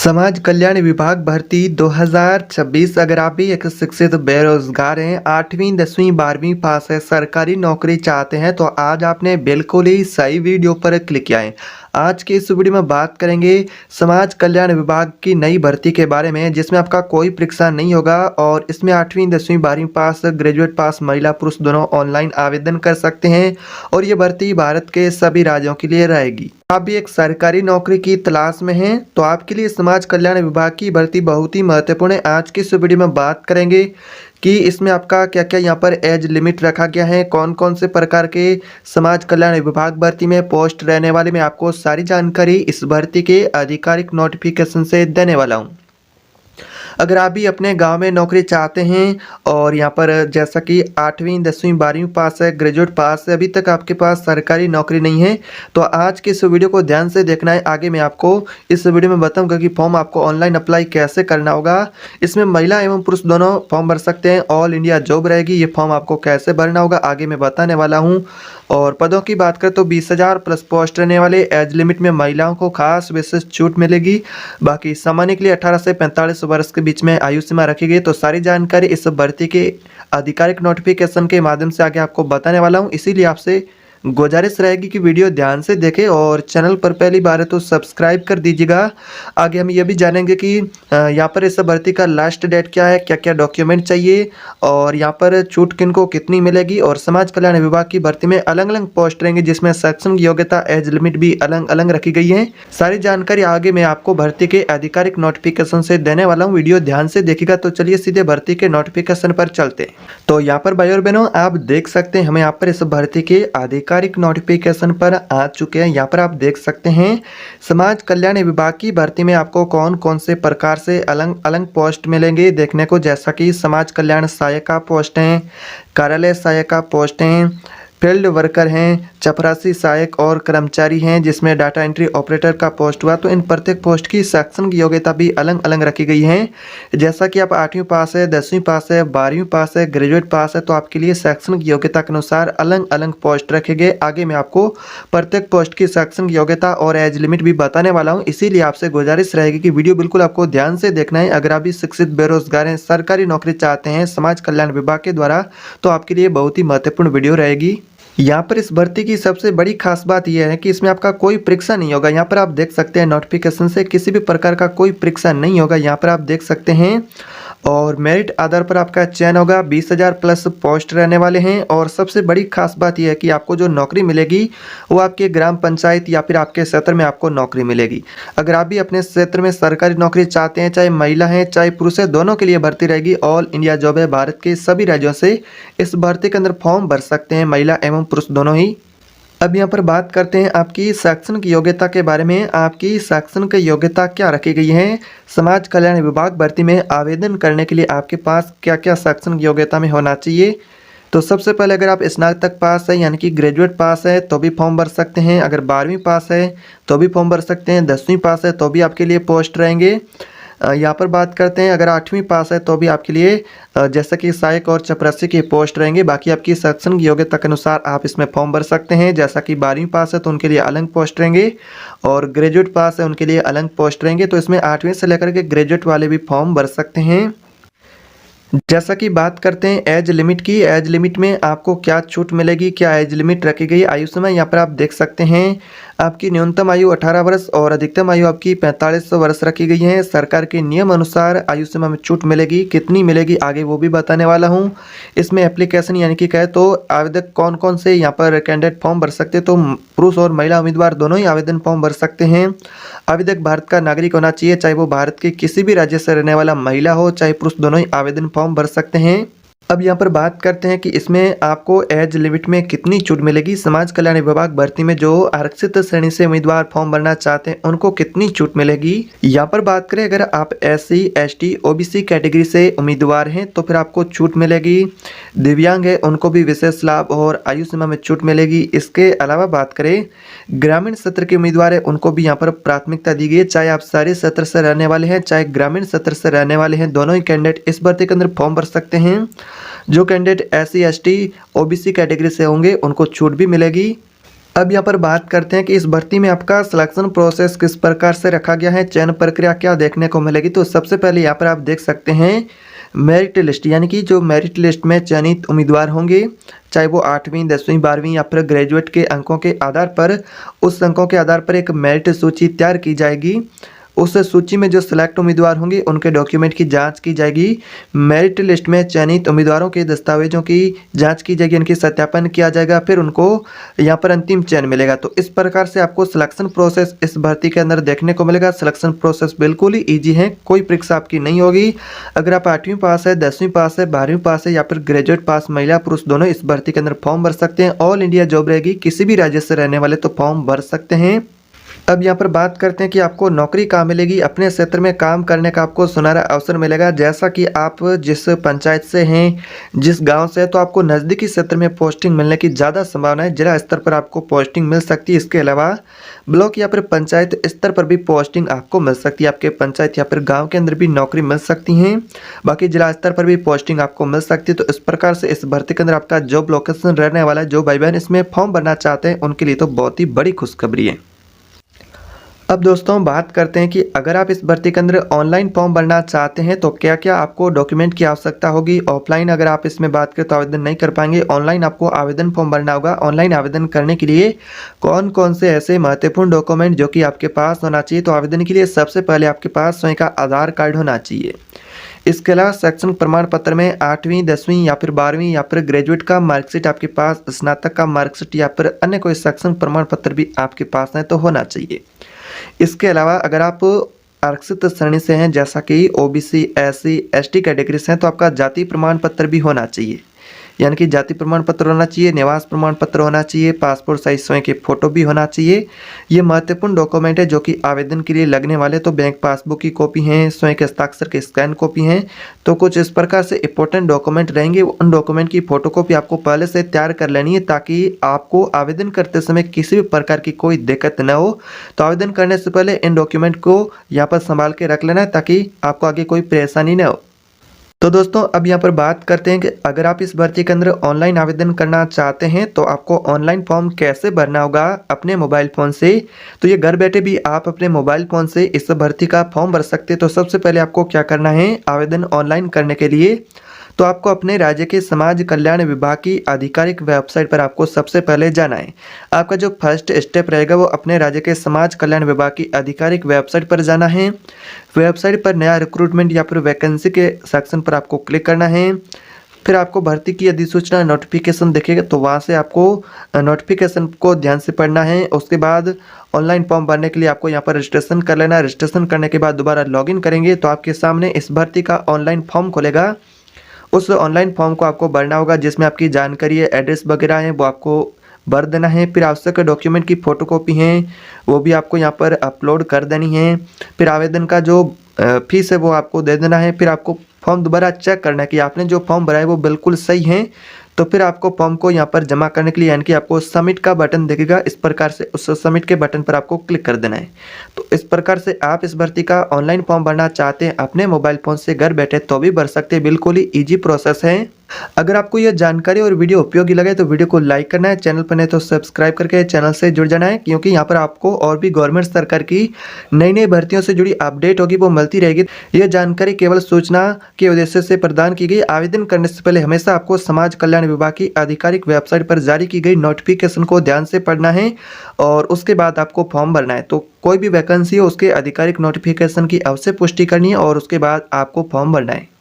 समाज कल्याण विभाग भर्ती 2026। अगर आप भी एक शिक्षित बेरोजगार हैं, 8वीं 10वीं 12वीं पास है, सरकारी नौकरी चाहते हैं तो आज आपने बिल्कुल ही सही वीडियो पर क्लिक किया है। आज की इस वीडियो में बात करेंगे समाज कल्याण विभाग की नई भर्ती के बारे में, जिसमें आपका कोई परीक्षा नहीं होगा और इसमें 8वीं 10वीं 12वीं पास, ग्रेजुएट पास महिला पुरुष दोनों ऑनलाइन आवेदन कर सकते हैं और ये भर्ती भारत के सभी राज्यों के लिए रहेगी। आप भी एक सरकारी नौकरी की तलाश में हैं तो आपके लिए समाज कल्याण विभाग की भर्ती बहुत ही महत्वपूर्ण है। आज की इस वीडियो में बात करेंगे कि इसमें आपका क्या क्या यहाँ पर एज लिमिट रखा गया है, कौन कौन से प्रकार के समाज कल्याण विभाग भर्ती में पोस्ट रहने वाले, मैं आपको सारी जानकारी इस भर्ती के आधिकारिक नोटिफिकेशन से देने वाला हूँ। अगर आप भी अपने गांव में नौकरी चाहते हैं और यहाँ पर जैसा कि 8वीं 10वीं 12वीं पास है, ग्रेजुएट पास है, अभी तक आपके पास सरकारी नौकरी नहीं है तो आज के इस वीडियो को ध्यान से देखना है। आगे मैं आपको इस वीडियो में बताऊंगा कि फॉर्म आपको ऑनलाइन अप्लाई कैसे करना होगा। इसमें महिला एवं पुरुष दोनों फॉर्म भर सकते हैं। ऑल इंडिया जॉब रहेगी। ये फॉर्म आपको कैसे भरना होगा आगे मैं बताने वाला हूँ। और पदों की बात करें तो 20,000 प्लस पोस्ट रहने वाले। एज लिमिट में महिलाओं को खास विशेष छूट मिलेगी। बाकी सामान्य के लिए 18 से 45 वर्ष के बीच में आयु सीमा रखी गई। तो सारी जानकारी इस भर्ती के आधिकारिक नोटिफिकेशन के माध्यम से आगे आपको बताने वाला हूं। इसीलिए आपसे गुजारिश रहेगी कि वीडियो ध्यान से देखें और चैनल पर पहली बार है तो सब्सक्राइब कर दीजिएगा। आगे हम ये भी जानेंगे कि यहाँ पर इस भर्ती का लास्ट डेट क्या है, क्या क्या डॉक्यूमेंट चाहिए और यहाँ पर छूट किनको कितनी मिलेगी। और समाज कल्याण विभाग की भर्ती में अलग अलग पोस्ट रहेंगे जिसमें शैक्षणिक योग्यता, एज लिमिट भी अलग अलग रखी गई है। सारी जानकारी आगे मैं आपको भर्ती के आधिकारिक नोटिफिकेशन से देने वाला हूँ। वीडियो ध्यान से देखिएगा। तो चलिए सीधे भर्ती के नोटिफिकेशन पर चलते। तो यहाँ पर भाई और बहनों आप देख सकते हैं हमें यहाँ पर इस भर्ती के आधिकारिक नोटिफिकेशन पर आ चुके हैं। यहाँ पर आप देख सकते हैं समाज कल्याण विभाग की भर्ती में आपको कौन कौन से प्रकार से अलग अलग पोस्ट मिलेंगे देखने को, जैसा कि समाज कल्याण सहायिका पोस्ट हैं, कार्यालय सहायिका पोस्ट हैं, फील्ड वर्कर हैं, चपरासी सहायक और कर्मचारी हैं, जिसमें डाटा एंट्री ऑपरेटर का पोस्ट हुआ। तो इन प्रत्येक पोस्ट की शैक्षणिक योग्यता भी अलग अलग रखी गई है। जैसा कि आप 8वीं पास है, 10वीं पास है, 12वीं पास है, ग्रेजुएट पास है तो आपके लिए शैक्षणिक योग्यता के अनुसार अलग अलग पोस्ट रखे गए। आगे मैं आपको प्रत्येक पोस्ट की शैक्षणिक योग्यता और एज लिमिट भी बताने वाला हूँ। इसीलिए आपसे गुजारिश रहेगी कि वीडियो बिल्कुल आपको ध्यान से देखना है। अगर आप भी शिक्षित बेरोजगार हैं, सरकारी नौकरी चाहते हैं समाज कल्याण विभाग के द्वारा, तो आपके लिए बहुत ही महत्वपूर्ण वीडियो रहेगी। यहाँ पर इस भर्ती की सबसे बड़ी खास बात यह है कि इसमें आपका कोई परीक्षा नहीं होगा। यहाँ पर आप देख सकते हैं नोटिफिकेशन से किसी भी प्रकार का कोई परीक्षा नहीं होगा। यहाँ पर आप देख सकते हैं और मेरिट आधार पर आपका चयन होगा। 20,000 प्लस पोस्ट रहने वाले हैं और सबसे बड़ी खास बात यह है कि आपको जो नौकरी मिलेगी वो आपके ग्राम पंचायत या फिर आपके क्षेत्र में आपको नौकरी मिलेगी। अगर आप भी अपने क्षेत्र में सरकारी नौकरी चाहते हैं, चाहे महिला हैं चाहे पुरुष है, दोनों के लिए भर्ती रहेगी। ऑल इंडिया जॉब है। भारत के सभी राज्यों से इस भर्ती के अंदर फॉर्म भर सकते हैं महिला एवं पुरुष दोनों ही। अब यहाँ पर बात करते हैं आपकी शैक्षणिक योग्यता के बारे में। आपकी शैक्षणिक योग्यता क्या रखी गई है समाज कल्याण विभाग भर्ती में आवेदन करने के लिए, आपके पास क्या क्या शैक्षणिक योग्यता में होना चाहिए। तो सबसे पहले अगर आप स्नातक पास है यानी कि ग्रेजुएट पास है तो भी फॉर्म भर सकते हैं। अगर 12वीं पास है तो भी फॉर्म भर सकते हैं। 10वीं पास है तो भी आपके लिए पोस्ट रहेंगे। यहाँ पर बात करते हैं अगर 8वीं पास है तो भी आपके लिए जैसा कि सहायक और चपरासी की पोस्ट रहेंगे। बाकी आपकी शैक्षणिक योग्यता के अनुसार आप इसमें फॉर्म भर सकते हैं। जैसा कि 12वीं पास है तो उनके लिए अलग पोस्ट रहेंगे और ग्रेजुएट पास है उनके लिए अलग पोस्ट रहेंगे। तो इसमें 8वीं से लेकर के ग्रेजुएट वाले भी फॉर्म भर सकते हैं। जैसा कि बात करते हैं एज लिमिट की, एज लिमिट में आपको क्या छूट मिलेगी, क्या एज लिमिट रखी गई। आयु सीमा यहाँ पर आप देख सकते हैं आपकी न्यूनतम आयु 18 वर्ष और अधिकतम आयु आपकी 45 वर्ष रखी गई है। सरकार के नियम अनुसार आयु सीमा में छूट मिलेगी, कितनी मिलेगी आगे वो भी बताने वाला हूँ। इसमें एप्लीकेशन यानी कि कहे तो आवेदक कौन कौन से यहाँ पर कैंडिडेट फॉर्म भर सकते हैं, तो पुरुष और महिला उम्मीदवार दोनों ही आवेदन फॉर्म भर सकते हैं। आवेदक भारत का नागरिक होना चाहिए, चाहे वो भारत के किसी भी राज्य से रहने वाला महिला हो चाहे पुरुष, दोनों ही आवेदन फॉर्म भर सकते हैं। अब यहाँ पर बात करते हैं कि इसमें आपको एज लिमिट में कितनी छूट मिलेगी। समाज कल्याण विभाग भर्ती में जो आरक्षित श्रेणी से उम्मीदवार फॉर्म भरना चाहते हैं उनको कितनी छूट मिलेगी। यहाँ पर बात करें अगर आप SC ST OBC कैटेगरी से उम्मीदवार हैं तो फिर आपको छूट मिलेगी। दिव्यांग है उनको भी विशेष लाभ और आयु सीमा में छूट मिलेगी। इसके अलावा बात करें ग्रामीण क्षेत्र के उम्मीदवार है उनको भी यहाँ पर प्राथमिकता दी गई है। चाहे आप शहरी क्षेत्र से रहने वाले हैं चाहे ग्रामीण क्षेत्र से रहने वाले हैं, दोनों ही कैंडिडेट इस भर्ती के अंदर फॉर्म भर सकते हैं। जो candidate SC ST OBC category से होंगे उनको छूट भी मिलेगी। अब यहाँ पर बात करते हैं कि इस भर्ती में आपका सिलेक्शन प्रोसेस किस प्रकार से रखा गया है, चयन प्रक्रिया क्या देखने को मिलेगी। तो सबसे पहले यहाँ पर आप देख सकते हैं मेरिट लिस्ट, यानी कि जो मेरिट लिस्ट में चयनित उम्मीदवार होंगे, चाहे वो 8वीं 10वीं 12वीं या फिर ग्रेजुएट के अंकों के आधार पर, उस अंकों के आधार पर एक मेरिट सूची तैयार की जाएगी। उस सूची में जो सिलेक्ट उम्मीदवार होंगे उनके डॉक्यूमेंट की जांच की जाएगी। मेरिट लिस्ट में चयनित उम्मीदवारों के दस्तावेजों की जांच की जाएगी, उनकी सत्यापन किया जाएगा, फिर उनको यहाँ पर अंतिम चयन मिलेगा। तो इस प्रकार से आपको सिलेक्शन प्रोसेस इस भर्ती के अंदर देखने को मिलेगा। सिलेक्शन प्रोसेस बिल्कुल ही ईजी है, कोई परीक्षा आपकी नहीं होगी। अगर आप 8वीं पास है, 10वीं पास है, 12वीं पास है या फिर ग्रेजुएट पास, महिला पुरुष दोनों इस भर्ती के अंदर फॉर्म भर सकते हैं। ऑल इंडिया जॉब रहेगी, किसी भी राज्य से रहने वाले तो फॉर्म भर सकते हैं। अब यहाँ पर बात करते हैं कि आपको नौकरी कहाँ मिलेगी। अपने क्षेत्र में काम करने का आपको सुनहरा अवसर मिलेगा। जैसा कि आप जिस पंचायत से हैं, जिस गांव से है, तो आपको नज़दीकी क्षेत्र में पोस्टिंग मिलने की ज़्यादा संभावना है। जिला स्तर पर आपको पोस्टिंग मिल सकती है। इसके अलावा ब्लॉक या फिर पंचायत स्तर पर भी पोस्टिंग आपको मिल सकती है। आपके पंचायत या फिर गाँव के अंदर भी नौकरी मिल सकती हैं। बाकी जिला स्तर पर भी पोस्टिंग आपको मिल सकती है। तो इस प्रकार से इस भर्ती के अंदर आपका जॉब लोकेशन रहने वाला है। जो भाई बहन इसमें फॉर्म भरना चाहते हैं उनके लिए तो बहुत ही बड़ी खुशखबरी है। अब दोस्तों बात करते हैं कि अगर आप इस भर्ती के अंदर ऑनलाइन फॉर्म भरना चाहते हैं तो क्या क्या आपको डॉक्यूमेंट की आवश्यकता होगी। ऑफलाइन अगर आप इसमें बात करें तो आवेदन नहीं कर पाएंगे, ऑनलाइन आपको आवेदन फॉर्म भरना होगा। ऑनलाइन आवेदन करने के लिए कौन कौन से ऐसे महत्वपूर्ण डॉक्यूमेंट जो कि आपके पास होना चाहिए। तो आवेदन के लिए सबसे पहले आपके पास स्वयं का आधार कार्ड होना चाहिए। इसके अलावा शैक्षणिक प्रमाण पत्र में 8वीं 10वीं या फिर 12वीं या फिर ग्रेजुएट का मार्कशीट आपके पास, स्नातक का मार्कशीट या फिर अन्य कोई शैक्षणिक प्रमाण पत्र भी आपके पास है तो होना चाहिए। इसके अलावा अगर आप आरक्षित श्रेणी से हैं, जैसा कि ओबीसी, एससी, एसटी कैटेगरी से हैं, तो आपका जाति प्रमाण पत्र भी होना चाहिए। यानी कि जाति प्रमाण पत्र होना चाहिए, निवास प्रमाण पत्र होना चाहिए, पासपोर्ट साइज स्वयं की फ़ोटो भी होना चाहिए। ये महत्वपूर्ण डॉक्यूमेंट है जो कि आवेदन के लिए लगने वाले। तो बैंक पासबुक की कॉपी हैं, स्वयं के हस्ताक्षर के स्कैन कॉपी हैं। तो कुछ इस प्रकार से इंपॉर्टेंट डॉक्यूमेंट रहेंगे। उन डॉक्यूमेंट की फ़ोटोकॉपी आपको पहले से तैयार कर लेनी है ताकि आपको आवेदन करते समय किसी भी प्रकार की कोई दिक्कत न हो। तो आवेदन करने से पहले इन डॉक्यूमेंट को यहाँ पर संभाल के रख लेना है ताकि आपको आगे कोई परेशानी न हो। तो दोस्तों अब यहाँ पर बात करते हैं कि अगर आप इस भर्ती के अंदर ऑनलाइन आवेदन करना चाहते हैं तो आपको ऑनलाइन फॉर्म कैसे भरना होगा अपने मोबाइल फ़ोन से। तो ये घर बैठे भी आप अपने मोबाइल फ़ोन से इस भर्ती का फॉर्म भर सकते हैं। तो सबसे पहले आपको क्या करना है, आवेदन ऑनलाइन करने के लिए तो आपको अपने राज्य के समाज कल्याण विभाग की आधिकारिक वेबसाइट पर आपको सबसे पहले जाना है। आपका जो फर्स्ट स्टेप रहेगा वो अपने राज्य के समाज कल्याण विभाग की आधिकारिक वेबसाइट पर जाना है। वेबसाइट पर नया रिक्रूटमेंट या फिर वैकेंसी के सेक्शन पर आपको क्लिक करना है। फिर आपको भर्ती की अधिसूचना नोटिफिकेशन दिखेगा तो वहाँ से आपको नोटिफिकेशन को ध्यान से पढ़ना है। उसके बाद ऑनलाइन फॉर्म भरने के लिए आपको यहाँ पर रजिस्ट्रेशन कर लेना है। रजिस्ट्रेशन करने के बाद दोबारा लॉगिन करेंगे तो आपके सामने इस भर्ती का ऑनलाइन फॉर्म खुलेगा। उस ऑनलाइन फॉर्म को आपको भरना होगा जिसमें आपकी जानकारी है, एड्रेस वगैरह है, वो आपको भर देना है। फिर आवश्यक डॉक्यूमेंट की फ़ोटोकॉपी हैं वो भी आपको यहाँ पर अपलोड कर देनी है। फिर आवेदन का जो फीस है वो आपको दे देना है। फिर आपको फॉर्म दोबारा चेक करना है कि आपने जो फॉर्म भरा है वो बिल्कुल सही है। तो फिर आपको फॉर्म को यहाँ पर जमा करने के लिए यानी कि आपको सबमिट का बटन दिखेगा, इस प्रकार से उस सबमिट के बटन पर आपको क्लिक कर देना है। तो इस प्रकार से आप इस भर्ती का ऑनलाइन फॉर्म भरना चाहते हैं अपने मोबाइल फ़ोन से घर बैठे तो भी भर सकते हैं। बिल्कुल ही ईजी प्रोसेस है। अगर आपको यह जानकारी और वीडियो उपयोगी लगे तो वीडियो को लाइक करना है, चैनल पर नहीं तो सब्सक्राइब करके चैनल से जुड़ जाना है, क्योंकि यहाँ पर आपको और भी गवर्नमेंट सरकार की नई नई भर्तियों से जुड़ी अपडेट होगी वो मिलती रहेगी। यह जानकारी केवल सूचना के उद्देश्य से प्रदान की गई। आवेदन करने से पहले हमेशा आपको समाज कल्याण विभाग की आधिकारिक वेबसाइट पर जारी की गई नोटिफिकेशन को ध्यान से पढ़ना है और उसके बाद आपको फॉर्म भरना है। तो कोई भी वैकेंसी हो उसके आधिकारिक नोटिफिकेशन की अवश्य पुष्टि करनी है और उसके बाद आपको फॉर्म भरना है।